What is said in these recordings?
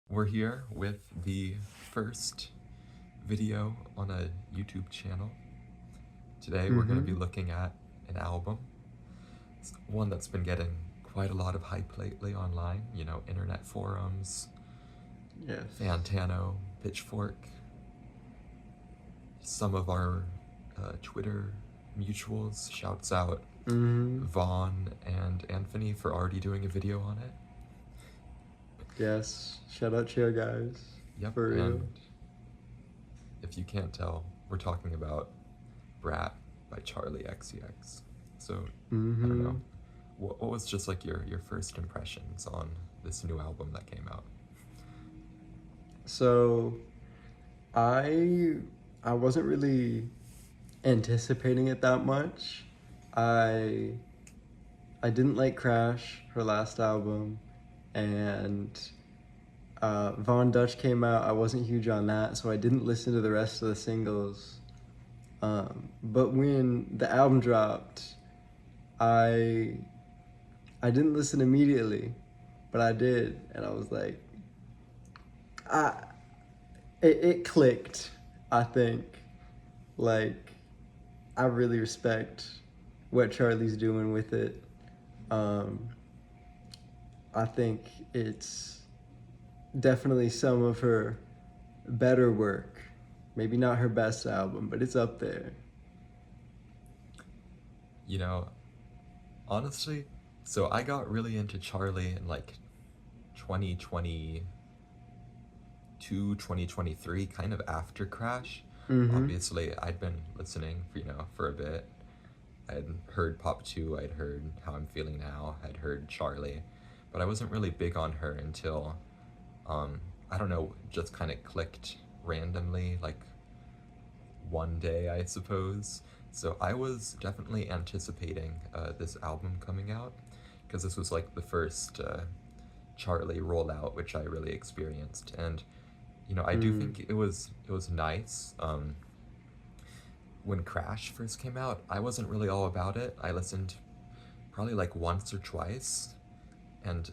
We're here with the first video on a YouTube channel. Today we're going to be Mm-hmm. looking at an album. It's one that's been getting quite a lot of hype lately online, internet forums, Yes. Fantano, Pitchfork, some of our Twitter mutuals. Shouts out Mm-hmm. Vaughn and Anthony for already doing a video on it. Yes. Shout out to you guys. Yep, For real. and if you can't tell, we're talking about Brat by Charlie XCX. So, I don't know. Mm-hmm. What was just like your first impressions on this new album that came out? So I I wasn't really anticipating it that much. I I didn't like Crash, her last album, and Von Dutch came out. I wasn't huge on that, so I didn't listen to the rest of the singles. But when the album dropped, I I didn't listen immediately, but I did, and I was like, I it clicked. I think, like, I really respect what Charlie's doing with it. Um, I think it's definitely some of her better work. Maybe not her best album, but it's up there. You know, honestly, so I got really into Charlie in like 2022, 2023, kind of after Crash. Mm-hmm. Obviously, I'd been listening for a bit. I'd heard Pop 2, I'd heard How I'm Feeling Now, I'd heard Charlie, but I wasn't really big on her until I don't know, just kind of clicked randomly, like one day, I suppose. So I was definitely anticipating this album coming out because this was like the first Charlie rollout, which I really experienced, and I do Mm. think it was nice. When Crash first came out, I wasn't really all about it. I listened probably like once or twice, and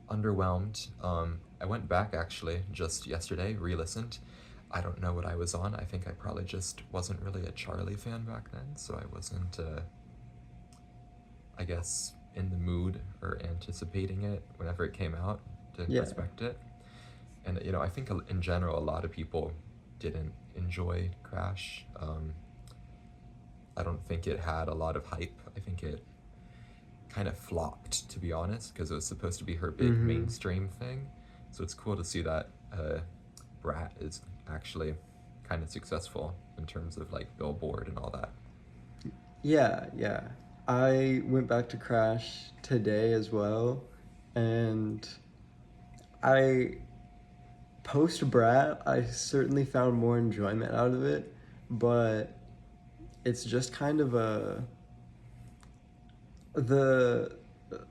underwhelmed. I went back actually just yesterday, re-listened. I don't know what I was on. I think I probably just wasn't really a Charlie fan back then, so I wasn't, I guess, in the mood or anticipating it whenever it came out to Yeah. respect it. And I think in general, a lot of people didn't enjoy Crash. I don't think it had a lot of hype. I think it kind of flopped, to be honest, because it was supposed to be her big Mm-hmm. mainstream thing. So it's cool to see that Brat is actually kind of successful in terms of like Billboard and all that. Yeah, yeah. I went back to Crash today as well, and I post Brat, I certainly found more enjoyment out of it, but it's just kind of the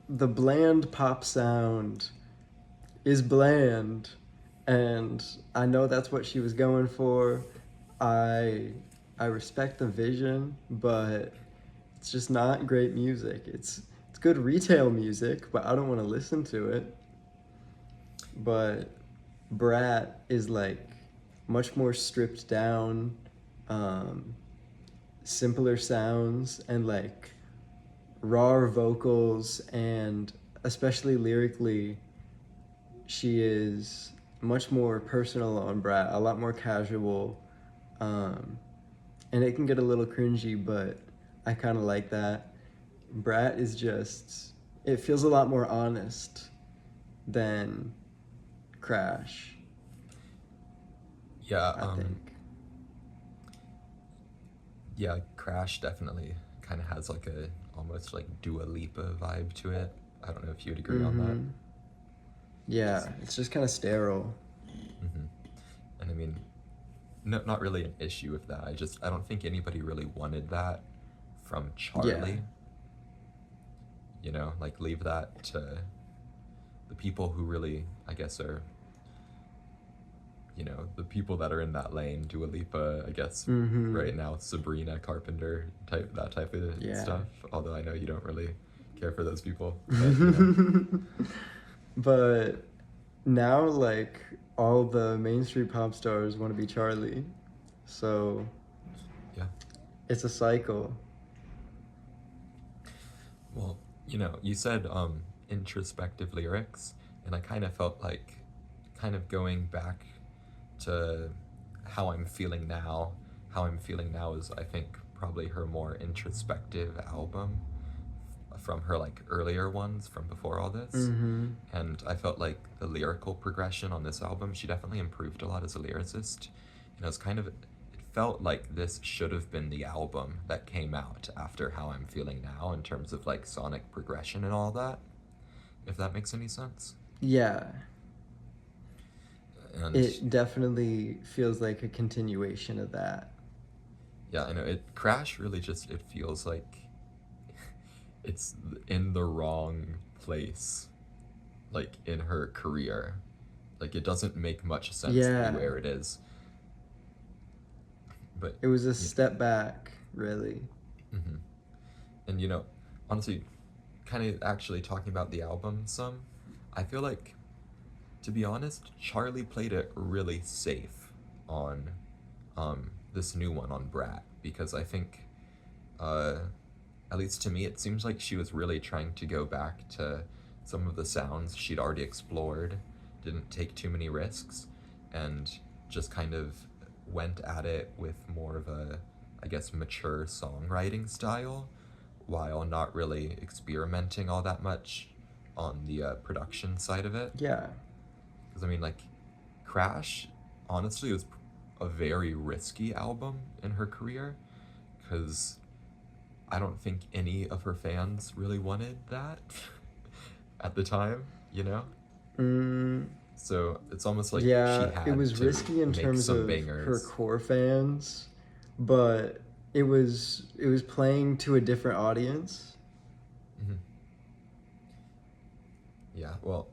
the bland pop sound is bland, and I know that's what she was going for. I I respect the vision, but it's just not great music. It's good retail music, but I don't want to listen to it. But Brat is like much more stripped down, um, simpler sounds, and like raw vocals, and especially lyrically, she is much more personal on Brat, a lot more casual, um, and it can get a little cringy, but I kind of like that. Brat is just, it feels a lot more honest than Crash, Yeah, I think. yeah, Crash definitely kind of has like a almost like Dua Lipa vibe to it. I don't know if you'd agree on that. Mm-hmm. Yeah, Just, it's just kind of sterile. hmm and I mean, no, not really an issue with that. I don't think anybody really wanted that from Yeah. Charlie. Like leave that to the people who really, I guess, are the people that are in that lane. Dua Lipa, I guess, Mm-hmm. right now, Sabrina Carpenter type, that type of Yeah. stuff. Although I know you don't really care for those people, but. But now like all the mainstream pop stars want to be Charlie, so Yeah. it's a cycle. Well, you said introspective lyrics, and I kind of felt like kind of going back to how I'm feeling now. How I'm feeling now is, I think, probably her more introspective album from her like earlier ones from before all this. Mm-hmm. And I felt like the lyrical progression on this album, she definitely improved a lot as a lyricist. And it was kind of, it felt like this should have been the album that came out after How I'm Feeling Now in terms of like sonic progression and all that, if that makes any sense. Yeah, And it definitely feels like a continuation of that. yeah, I know Crash really just, it feels like it's in the wrong place, like in her career. Like it doesn't make much sense to be Yeah, where it is. But it was a you step back, really. hmm and honestly, kind of actually talking about the album some, I feel like, to be honest, Charlie played it really safe on this new one on Brat, because I think, uh, at least to me, it seems like she was really trying to go back to some of the sounds she'd already explored, didn't take too many risks, and just kind of went at it with more of a, I guess, mature songwriting style, while not really experimenting all that much on the production side of it. Yeah. Because, I mean, like, Crash, honestly, was a very risky album in her career, because I don't think any of her fans really wanted that at the time, you know? Mm, So it's almost like she yeah, it had was to risky in make terms some of her bangers. core fans, but it was playing to a different audience. Hmm. Yeah, well,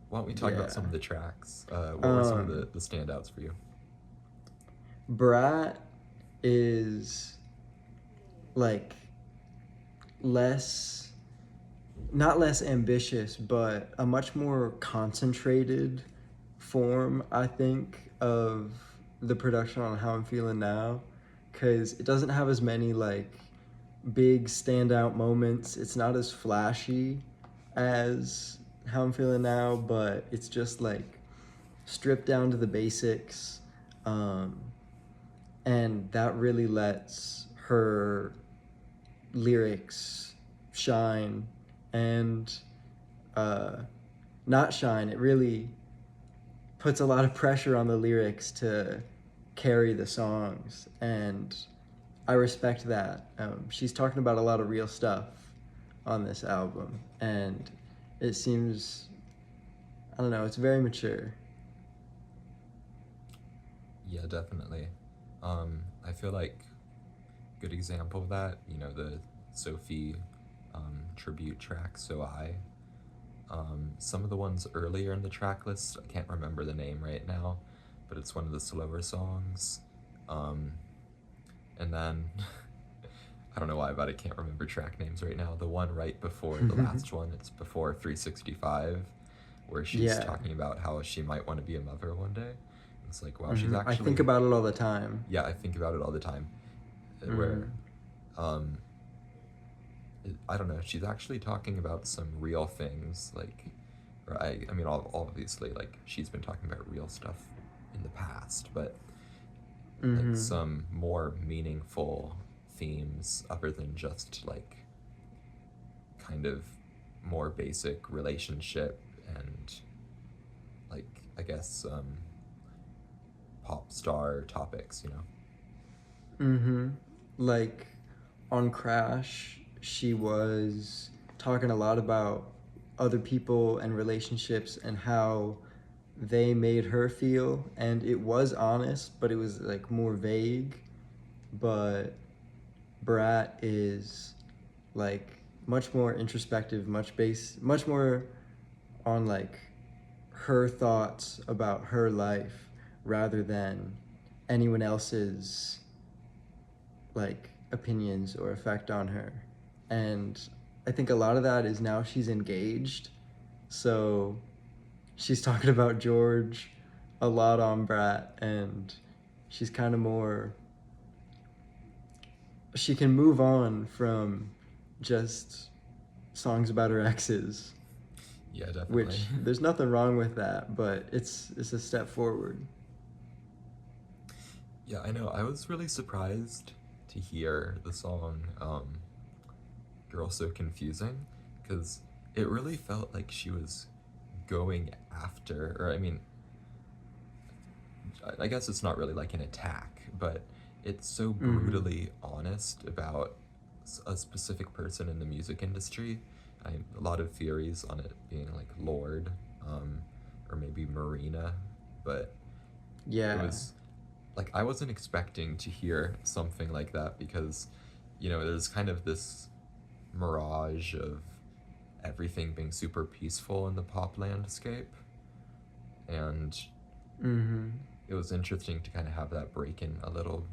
why don't we talk about Yeah. some of the tracks? What were some of Um, the standouts for you? Brat is like less, not less ambitious, but a much more concentrated form, I think, of the production on How I'm Feeling Now. Because it doesn't have as many, like, big standout moments. It's not as flashy as How I'm Feeling Now, but it's just, like, stripped down to the basics. Um, and that really lets her lyrics shine and uh, not shine. It really puts a lot of pressure on the lyrics to carry the songs, and I respect that. She's talking about a lot of real stuff on this album, and it seems, I don't know, it's very mature. Yeah, definitely. I feel like good example of that, the Sophie tribute track, So I. Some of the ones earlier in the track list, I can't remember the name right now, but it's one of the slower songs. Um, and then, I don't know why, but I can't remember track names right now. The one right before the last one, it's before 365, where she's Yeah. talking about how she might want to be a mother one day. It's like, wow, she's I think actually, about it all the time. yeah, I think about it all the time. Where, Hmm. um, I don't know, she's actually talking about some real things, like, or I mean, obviously, like, she's been talking about real stuff in the past, but like Hmm. some more meaningful themes other than just like kind of more basic relationship and like, I guess, pop star topics. Hmm. Like on Crash, she was talking a lot about other people and relationships and how they made her feel, and it was honest, but it was like more vague. But Brat is like much more introspective, much more on like her thoughts about her life rather than anyone else's like opinions or effect on her. And I think a lot of that is now she's engaged. So she's talking about George a lot on Brat, and she's kind of more. She can move on from just songs about her exes, Yeah, definitely. which there's nothing wrong with that, but it's a step forward. Yeah, I know. I was really surprised to hear the song Girl So Confusing, because it really felt like she was going after, or I mean, I guess it's not really like an attack, but it's so Mm-hmm. brutally honest about a specific person in the music industry. A lot of theories on it being like Lord, um, or maybe Marina, but it Yeah. was like I wasn't expecting to hear something like that because, there's kind of this mirage of everything being super peaceful in the pop landscape, and Mm-hmm. it was interesting to kind of have that break in a little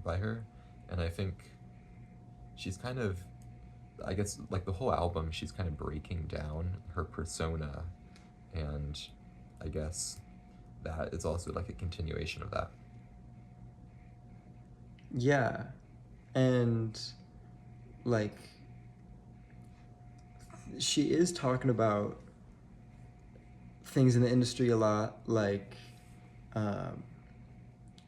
by her. And I think she's kind of, I guess, like the whole album, she's kind of breaking down her persona, and I guess that is also like a continuation of that. Yeah. And like she is talking about things in the industry a lot. Like um,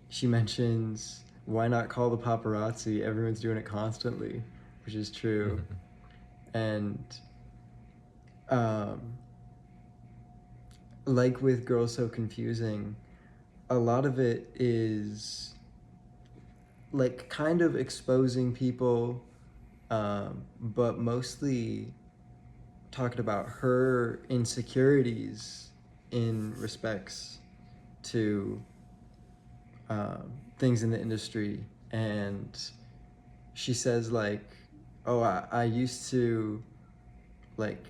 she mentions why not call the paparazzi? Everyone's doing it constantly, which is true. Hmm. And um, like with Girls So Confusing, a lot of it is like kind of exposing people, but mostly talking about her insecurities in respects to things in the industry. And she says like, oh, I used to like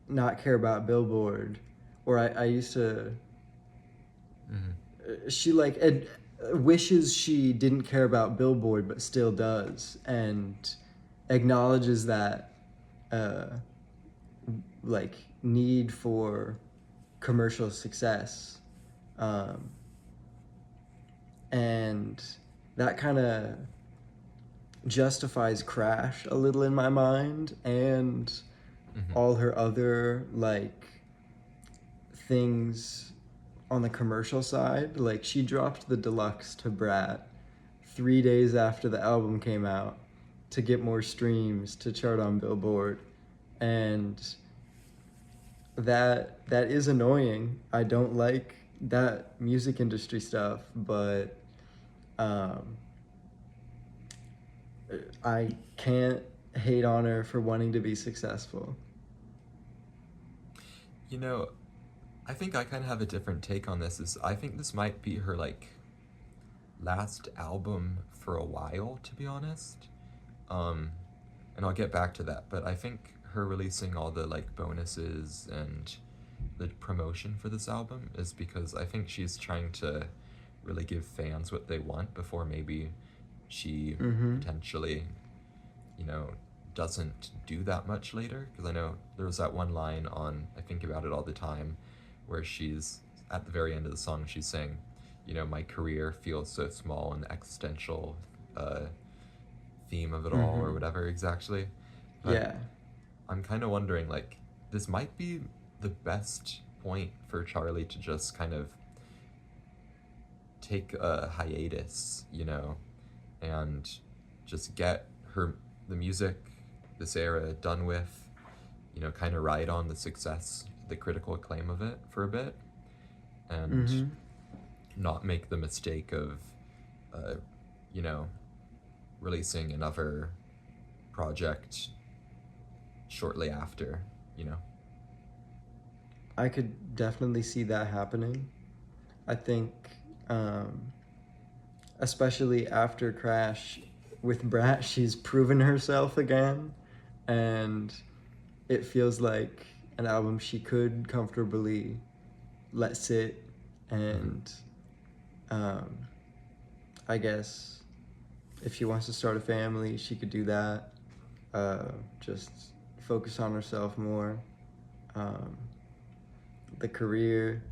not care about Billboard, or I used to. Hmm. She like wishes she didn't care about Billboard, but still does, and acknowledges that uh, like need for commercial success, um, and that kind of justifies Crash a little in my mind, and Hmm. all her other like things on the commercial side. Like she dropped the deluxe to Brat 3 days after the album came out to get more streams to chart on Billboard, and that is annoying. I don't like that music industry stuff, but um, I can't hate on her for wanting to be successful. You know, I think I kind of have a different take on this. Is I think this might be her like last album for a while, to be honest. Um, and I'll get back to that. But I think her releasing all the like bonuses and the promotion for this album is because I think she's trying to really give fans what they want before maybe she Mm-hmm. potentially, you know, doesn't do that much later. Because I know there was that one line on I Think About It All the Time where she's at the very end of the song, she's saying, my career feels so small and the existential uh, theme of it all, Mm-hmm. or whatever exactly. But Yeah. I'm kind of wondering, like, this might be the best point for Charlie to just kind of take a hiatus, and just get the music, this era done with, kind of ride on the success, the critical acclaim of it for a bit, and Mm-hmm. not make the mistake of, uh, you know, releasing another project shortly after, you know. I could definitely see that happening. I think, um, especially after Crash with Brat, she's proven herself again, and it feels like an album she could comfortably let sit, Hmm. and um, I guess if she wants to start a family, she could do that. Just focus on herself more. Um, the career.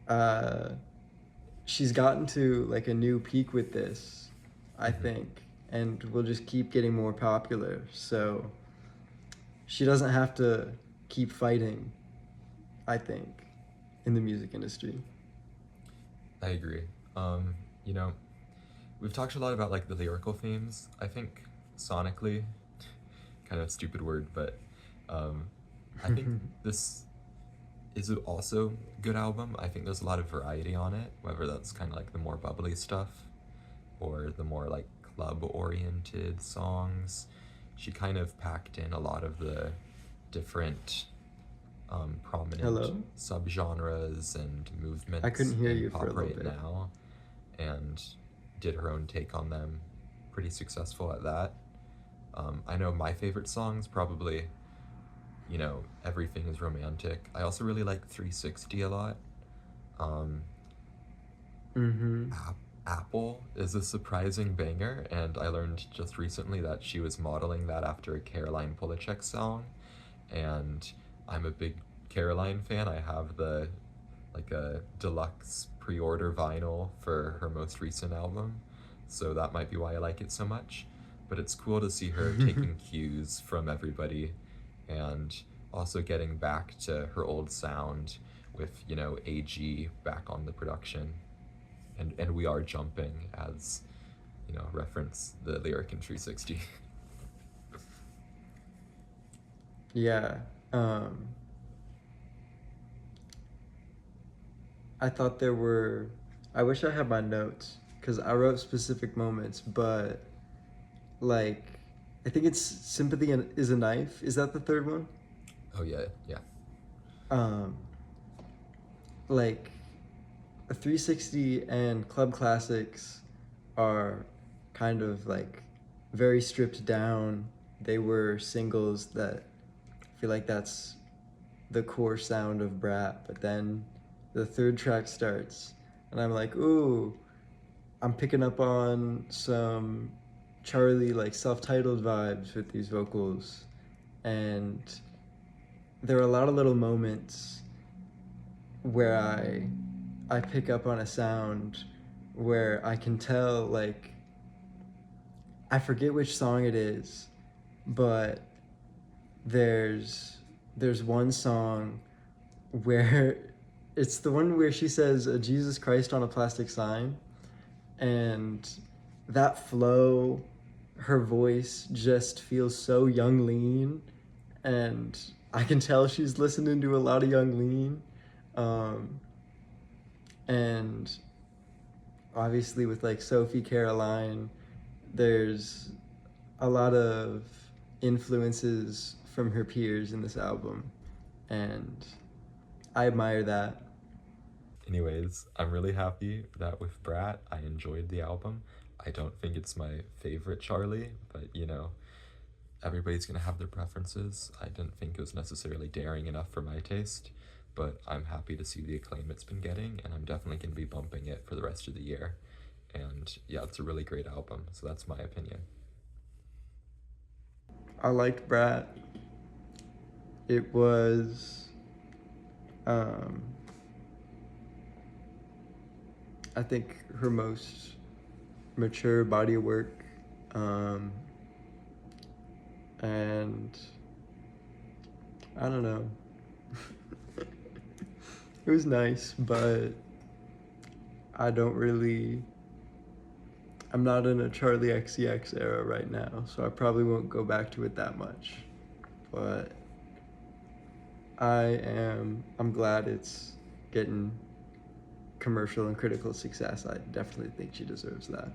Uh, she's gotten to like a new peak with this, I Hmm. think, and will just keep getting more popular. So she doesn't have to keep fighting, I think, in the music industry. I agree. Um, you know, we've talked a lot about like the lyrical themes. I think sonically, kind of a stupid word, but um, I think this is also a good album. I think there's a lot of variety on it, whether that's kind of like the more bubbly stuff or the more like club oriented songs. She kind of packed in a lot of the different prominent Hello? subgenres and I movements couldn't hear in you for a pop little right bit. now and did her own take on them. Pretty successful at that. I know my favorite songs probably, Everything is Romantic. I also really like 360 a lot. Um, Mm-hmm. Apple is a surprising banger, and I learned just recently that she was modeling that after a Caroline Polachek song, and I'm a big Caroline fan. I have the like a deluxe pre-order vinyl for her most recent album, so that might be why I like it so much. But it's cool to see her taking cues from everybody and also getting back to her old sound with, AG back on the production. And we are jumping as, reference the lyric in 360. Yeah. Um, I thought there were. I wish I had my notes because I wrote specific moments, but like, I think it's "Sympathy is a Knife." Is that the third one? Oh yeah, yeah. Um, like, a 360 and Club Classics are kind of like very stripped down. They were singles that I feel like that's the core sound of Brat, but then the third track starts, and I'm like, ooh, I'm picking up on some Charlie like self-titled vibes with these vocals, and there are a lot of little moments where I pick up on a sound where I can tell like I forget which song it is, but there's there's one song where it's the one where she says Jesus Christ on a plastic sign, and that flow, her voice just feels so Young Lean, and I can tell she's listening to a lot of Young Lean, um, and obviously with like Sophie Caroline, there's a lot of influences from her peers in this album, and I admire that. Anyways, I'm really happy that with Brat, I enjoyed the album. I don't think it's my favorite Charlie, but everybody's gonna have their preferences. I didn't think it was necessarily daring enough for my taste, but I'm happy to see the acclaim it's been getting, and I'm definitely gonna be bumping it for the rest of the year. And yeah, it's a really great album, so that's my opinion. I liked Brat. It was, um, I think, her most mature body of work, um, and I don't know. It was nice, but I don't really. I'm not in a Charlie XCX era right now, so I probably won't go back to it that much. But I'm glad it's getting commercial and critical success. I definitely think she deserves that.